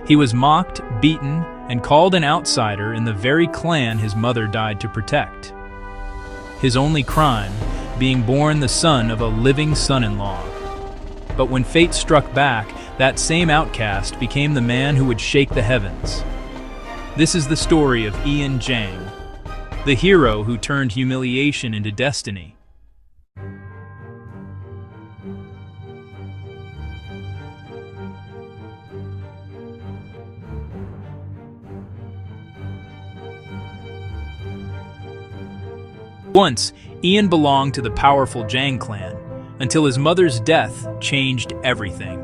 He was mocked, beaten, and called an outsider in the very clan his mother died to protect. His only crime being born the son of a living son-in-law. But when fate struck back, that same outcast became the man who would shake the heavens. This is the story of Ian Zhang, the hero who turned humiliation into destiny. Once, Ian belonged to the powerful Zhang clan, until his mother's death changed everything.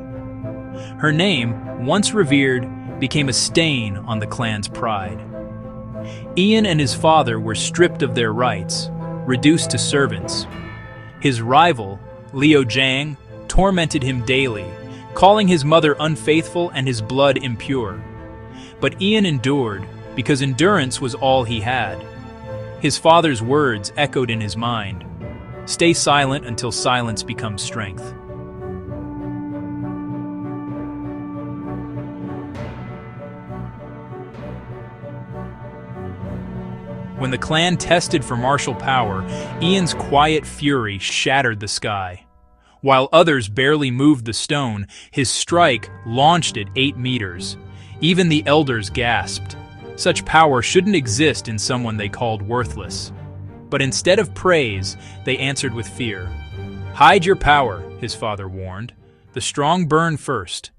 Her name, once revered, became a stain on the clan's pride. Ian and his father were stripped of their rights, reduced to servants. His rival, Liu Zhang, tormented him daily, calling his mother unfaithful and his blood impure. But Ian endured, because endurance was all he had. His father's words echoed in his mind. Stay silent until silence becomes strength. When the clan tested for martial power, Ian's quiet fury shattered the sky. While others barely moved the stone, his strike launched it 8 meters. Even the elders gasped. Such power shouldn't exist in someone they called worthless. But instead of praise, they answered with fear. Hide your power, his father warned. The strong burn first.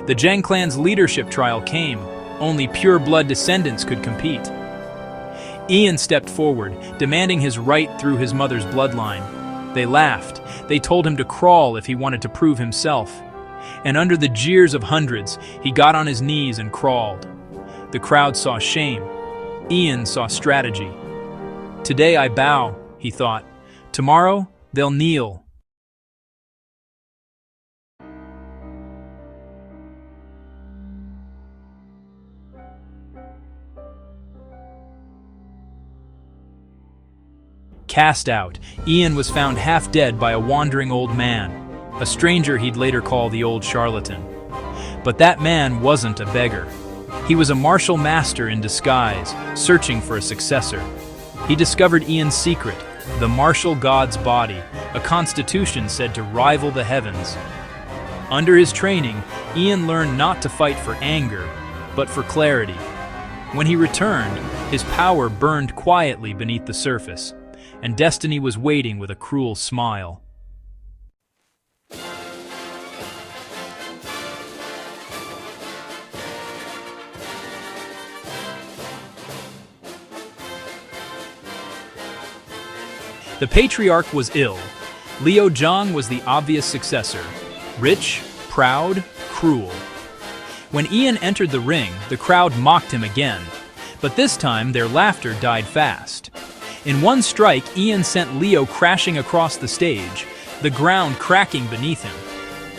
The Zhang clan's leadership trial came. Only pure-blood descendants could compete. Ian stepped forward, demanding his right through his mother's bloodline. They laughed. They told him to crawl if he wanted to prove himself. And under the jeers of hundreds, he got on his knees and crawled. The crowd saw shame. Ian saw strategy. Today I bow, he thought. Tomorrow, they'll kneel. Cast out, Ian was found half dead by a wandering old man, a stranger he'd later call the old charlatan. But that man wasn't a beggar. He was a martial master in disguise, searching for a successor. He discovered Ian's secret, the martial god's body, a constitution said to rival the heavens. Under his training, Ian learned not to fight for anger, but for clarity. When he returned, his power burned quietly beneath the surface, and destiny was waiting with a cruel smile. The patriarch was ill. Liu Zhang was the obvious successor, rich, proud, cruel. When Ian entered the ring, the crowd mocked him again, but this time their laughter died fast. In one strike, Ian sent Liu crashing across the stage, the ground cracking beneath him.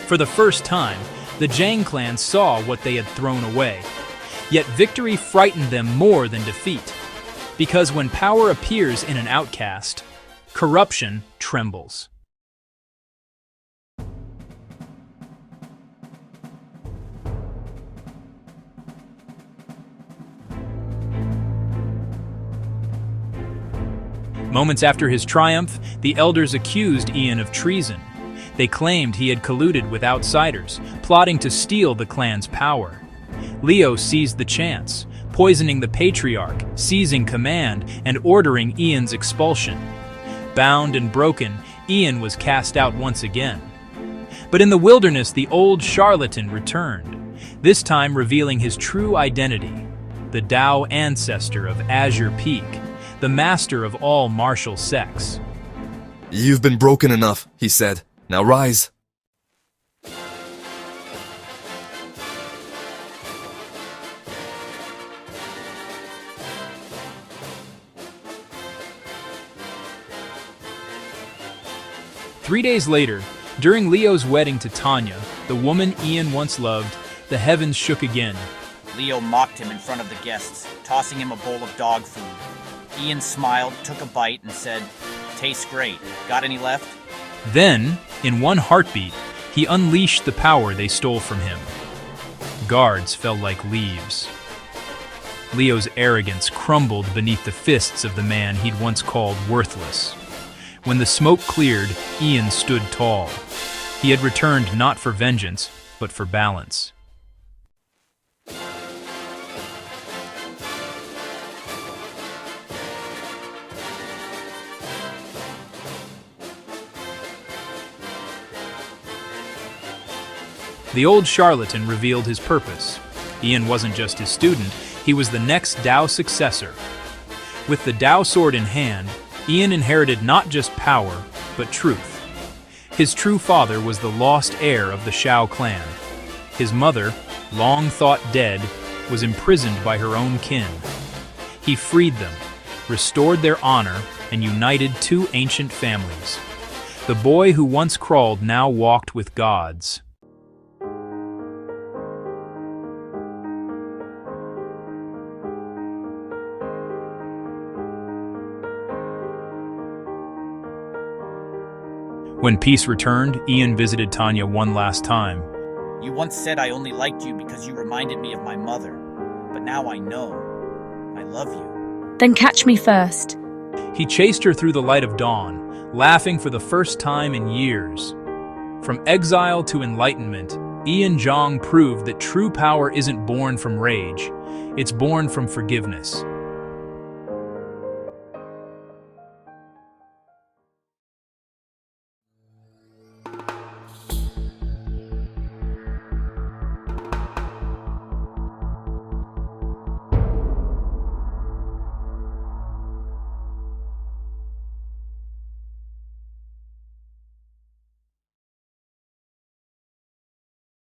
For the first time, the Zhang clan saw what they had thrown away. Yet victory frightened them more than defeat. Because when power appears in an outcast, corruption trembles. Moments after his triumph, the elders accused Ian of treason. They claimed he had colluded with outsiders, plotting to steal the clan's power. Liu seized the chance, poisoning the patriarch, seizing command, and ordering Ian's expulsion. Bound and broken, Ian was cast out once again. But in the wilderness, the old charlatan returned, this time revealing his true identity, the Tao ancestor of Azure Peak, the master of all martial sects. You've been broken enough, he said. Now rise. Three days later, during Leo's wedding to Tanya, the woman Ian once loved, the heavens shook again. Leo mocked him in front of the guests, tossing him a bowl of dog food. Ian smiled, took a bite, and said, "Tastes great. Got any left?" Then, in one heartbeat, he unleashed the power they stole from him. Guards fell like leaves. Leo's arrogance crumbled beneath the fists of the man he'd once called worthless. When the smoke cleared, Ian stood tall. He had returned not for vengeance, but for balance. The old charlatan revealed his purpose. Ian wasn't just his student, he was the next Dao successor. With the Dao sword in hand, Ian inherited not just power, but truth. His true father was the lost heir of the Shao clan. His mother, long thought dead, was imprisoned by her own kin. He freed them, restored their honor, and united two ancient families. The boy who once crawled now walked with gods. When peace returned, Ian visited Tanya one last time. "You once said I only liked you because you reminded me of my mother, but now I know. I love you." Then catch me first. He chased her through the light of dawn, laughing for the first time in years. From exile to enlightenment, Ian Zhang proved that true power isn't born from rage, it's born from forgiveness.